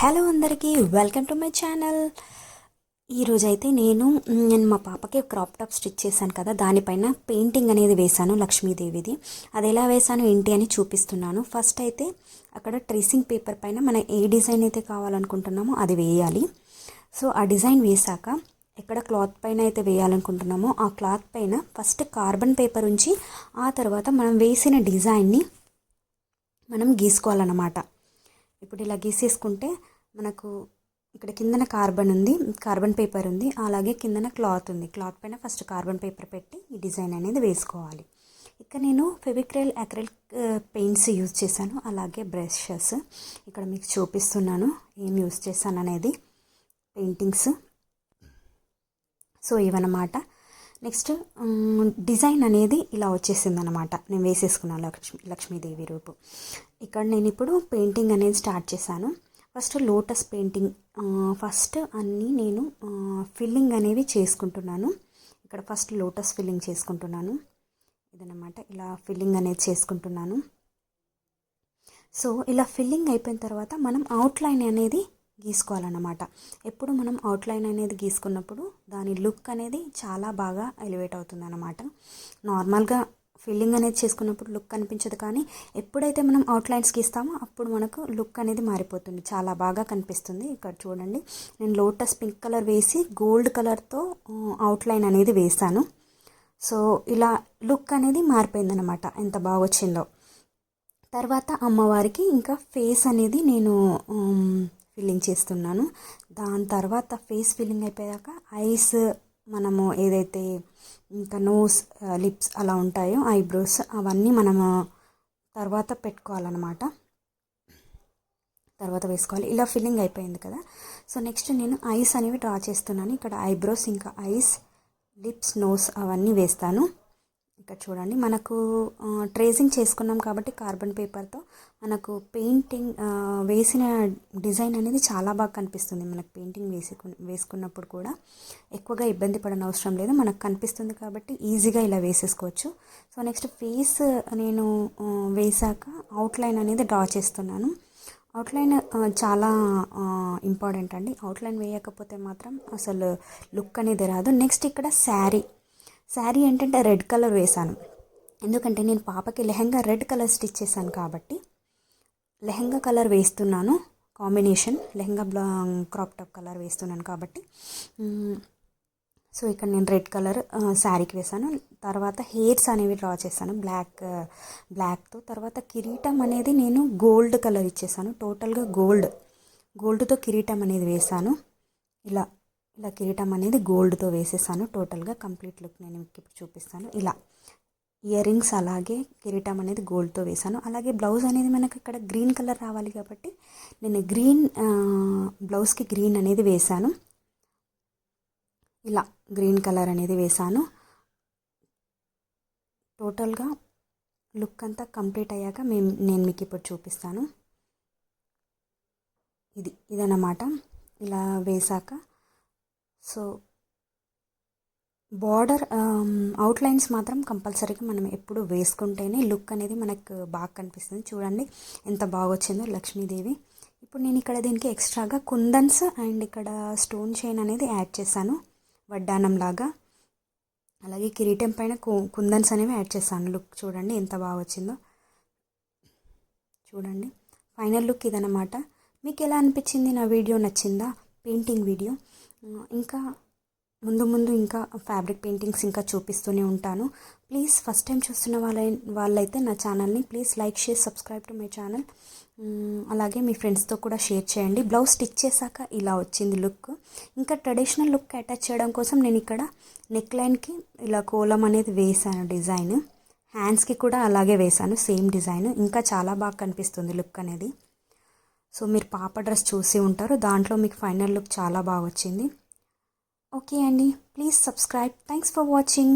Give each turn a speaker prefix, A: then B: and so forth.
A: Hello అందరికీ welcome to my channel. ఈరోజైతే నేను మా పాపకి క్రాప్ టాప్ స్టిచ్ చేశాను కదా, దానిపైన పెయింటింగ్ అనేది వేశాను లక్ష్మీదేవిది. అది ఎలా వేశాను ఏంటి అని చూపిస్తున్నాను. ఫస్ట్ అయితే అక్కడ ట్రేసింగ్ పేపర్ పైన మనం ఏ డిజైన్ అయితే కావాలనుకుంటున్నామో అది వేయాలి. సో ఆ డిజైన్ వేశాక ఎక్కడ క్లాత్ పైన అయితే వేయాలనుకుంటున్నామో ఆ క్లాత్ పైన ఫస్ట్ కార్బన్ పేపర్ ఉంచి ఆ తర్వాత మనం వేసిన డిజైన్ని మనం గీసుకోవాలన్నమాట. ఇప్పుడు ఇలా గీసేసుకుంటే మనకు ఇక్కడ కిందన కార్బన్ పేపర్ ఉంది, అలాగే కిందన క్లాత్ ఉంది. క్లాత్ పైన ఫస్ట్ కార్బన్ పేపర్ పెట్టి ఈ డిజైన్ అనేది వేసుకోవాలి. ఇక్కడ నేను ఫెవిక్రిల్ అక్రిలిక్ పెయింట్స్ యూజ్ చేశాను, అలాగే బ్రషెస్. ఇక్కడ మీకు చూపిస్తున్నాను ఏం యూజ్ చేశాను అనేది, పెయింటింగ్స్. సో ఇవన్నమాట. నెక్స్ట్ డిజైన్ అనేది ఇలా వచ్చేసింది అనమాట. నేను వేసేసుకున్నాను లక్ష్మీదేవి రూపు. ఇక్కడ నేను ఇప్పుడు పెయింటింగ్ అనేది స్టార్ట్ చేశాను. ఫస్ట్ లోటస్ పెయింటింగ్, ఫస్ట్ అన్నీ నేను ఫిల్లింగ్ అనేవి చేసుకుంటున్నాను. ఇక్కడ ఫస్ట్ లోటస్ ఫిల్లింగ్ చేసుకుంటున్నాను. ఇదన్నమాట, ఇలా ఫిల్లింగ్ అనేది చేసుకుంటున్నాను. సో ఇలా ఫిల్లింగ్ అయిపోయిన తర్వాత మనం అవుట్లైన్ అనేది గీసుకోవాలన్నమాట. ఎప్పుడు మనం అవుట్లైన్ అనేది గీసుకున్నప్పుడు దాని లుక్ అనేది చాలా బాగా ఎలివేట్ అవుతుంది అన్నమాట. నార్మల్గా ఫిల్లింగ్ అనేది చేసుకున్నప్పుడు లుక్ కనిపించదు, కానీ ఎప్పుడైతే మనం అవుట్లైన్స్ గీస్తామో అప్పుడు మనకు లుక్ అనేది మారిపోతుంది, చాలా బాగా కనిపిస్తుంది. ఇక్కడ చూడండి, నేను లోటస్ పింక్ కలర్ వేసి గోల్డ్ కలర్తో అవుట్లైన్ అనేది వేసాను. సో ఇలా లుక్ అనేది మారిపోయింది అనమాట, ఎంత బాగా వచ్చిందో. తర్వాత అమ్మవారికి ఇంకా ఫేస్ అనేది నేను ఫిల్లింగ్ చేస్తున్నాను. దాని తర్వాత ఫేస్ ఫిల్లింగ్ అయిపోయాక ఐస్, మనము ఏదైతే ఇంకా నోస్, లిప్స్ అలా ఉంటాయో, ఐబ్రోస్ అవన్నీ మనము తర్వాత పెట్టుకోవాలన్నమాట, తర్వాత వేసుకోవాలి. ఇలా ఫిల్లింగ్ అయిపోయింది కదా. సో నెక్స్ట్ నేను ఐస్ అనేవి డ్రా చేస్తున్నాను. ఇక్కడ ఐబ్రోస్, ఇంకా ఐస్, లిప్స్, నోస్ అవన్నీ వేస్తాను. ఇక్కడ చూడండి, మనకు ట్రేసింగ్ చేసుకున్నాం కాబట్టి కార్బన్ పేపర్తో మనకు పెయింటింగ్ వేసిన డిజైన్ అనేది చాలా బాగా కనిపిస్తుంది. మనకు పెయింటింగ్ వేసుకున్నప్పుడు కూడా ఎక్కువగా ఇబ్బంది పడని అవసరం లేదు, మనకు కనిపిస్తుంది కాబట్టి ఈజీగా ఇలా వేసేసుకోవచ్చు. సో నెక్స్ట్ ఫేస్ నేను వేసాక అవుట్లైన్ అనేది డ్రా చేస్తున్నాను. అవుట్లైన్ చాలా ఇంపార్టెంట్ అండి. అవుట్లైన్ వేయకపోతే మాత్రం అసలు లుక్ అనేది రాదు. నెక్స్ట్ ఇక్కడ శారీ ఏంటంటే రెడ్ కలర్ వేశాను, ఎందుకంటే నేను పాపకి లెహంగా రెడ్ కలర్ స్టిచ్ చేశాను కాబట్టి లెహంగా కలర్ వేస్తున్నాను. Combination lehenga crop top colour వేస్తున్నాను కాబట్టి. సో ఇక్కడ నేను రెడ్ కలర్ శారీకి వేశాను. తర్వాత హెయిర్స్ అనేవి డ్రా చేశాను బ్లాక్తో. తర్వాత కిరీటం అనేది నేను గోల్డ్ కలర్ ఇచ్చేసాను, టోటల్గా గోల్డ్తో కిరీటం అనేది వేశాను. ఇలా కిరీటం అనేది గోల్డ్తో వేసేసాను. టోటల్గా కంప్లీట్ లుక్ నేను ఇప్పుడు చూపిస్తాను. ఇలా ఇయర్ రింగ్స్, అలాగే కిరీటం అనేది గోల్డ్తో వేసాను. అలాగే బ్లౌజ్ అనేది మనకు ఇక్కడ గ్రీన్ కలర్ రావాలి కాబట్టి నేను బ్లౌజ్కి గ్రీన్ అనేది వేసాను. ఇలా గ్రీన్ కలర్ అనేది వేసాను. టోటల్గా లుక్ అంతా కంప్లీట్ అయ్యాక నేను మీకు ఇప్పుడు చూపిస్తాను. ఇదన్నమాట. ఇలా వేసాక సో బార్డర్ అవుట్లైన్స్ మాత్రం కంపల్సరీగా మనం ఎప్పుడు వేసుకుంటేనే లుక్ అనేది మనకు బాగా కనిపిస్తుంది. చూడండి ఎంత బాగా వచ్చిందో లక్ష్మీదేవి. ఇప్పుడు నేను ఇక్కడ దీనికి ఎక్స్ట్రాగా కుందన్స్ అండ్ ఇక్కడ స్టోన్ చైన్ అనేది యాడ్ చేశాను, వడ్డానం లాగా. అలాగే కిరీటం పైన కుందన్స్ అనేవి యాడ్ చేశాను. లుక్ చూడండి ఎంత బాగా వచ్చిందో. చూడండి ఫైనల్ లుక్ ఇదన్నమాట. మీకు ఎలా అనిపించింది? నా వీడియో నచ్చిందా? Painting video. ఇంకా ముందు ఇంకా ఫ్యాబ్రిక్ పెయింటింగ్స్ ఇంకా చూపిస్తూనే ఉంటాను. ప్లీజ్ ఫస్ట్ టైం చూస్తున్న వాళ్ళైతే నా ఛానల్ని please like, share, subscribe to my channel. అలాగే మీ ఫ్రెండ్స్తో కూడా షేర్ చేయండి. బ్లౌజ్ స్టిచ్ చేశాక ఇలా వచ్చింది లుక్. ఇంకా ట్రెడిషనల్ లుక్ అటాచ్ చేయడం కోసం నేను ఇక్కడ నెక్ లైన్కి ఇలా కోలం అనేది వేసాను డిజైన్. హ్యాండ్స్కి కూడా అలాగే వేసాను సేమ్ డిజైన్. ఇంకా చాలా బాగా కనిపిస్తుంది లుక్ అనేది. సో మీరు పాప డ్రెస్ చూసి ఉంటారు, దాంట్లో మీకు ఫైనల్ లుక్ చాలా బాగా వచ్చింది. ఓకే అండి, please subscribe. Thanks for watching.